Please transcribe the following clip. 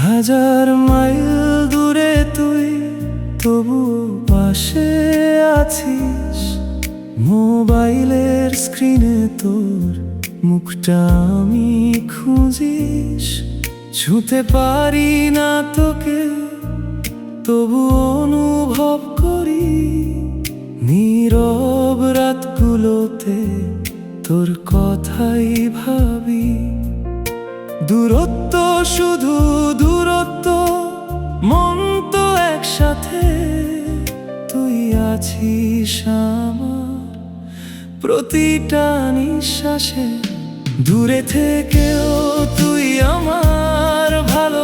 হাজার মাইল দূরে তুই তবু পাশে আছিস। মোবাইলের স্ক্রিনে তোর মুখটা আমি খুঁজিস। ছুঁতে পারি না তোকে তবু অনুভব করি। নীরব রাতগুলোতে তোর কথাই ভাবি। দূরত্ব শুধু দূরত্ব, মন তো একসাথে। তুই আছিস আমার প্রতিটা নিঃশ্বাসে। দূরে থেকেও তুই আমার ভালো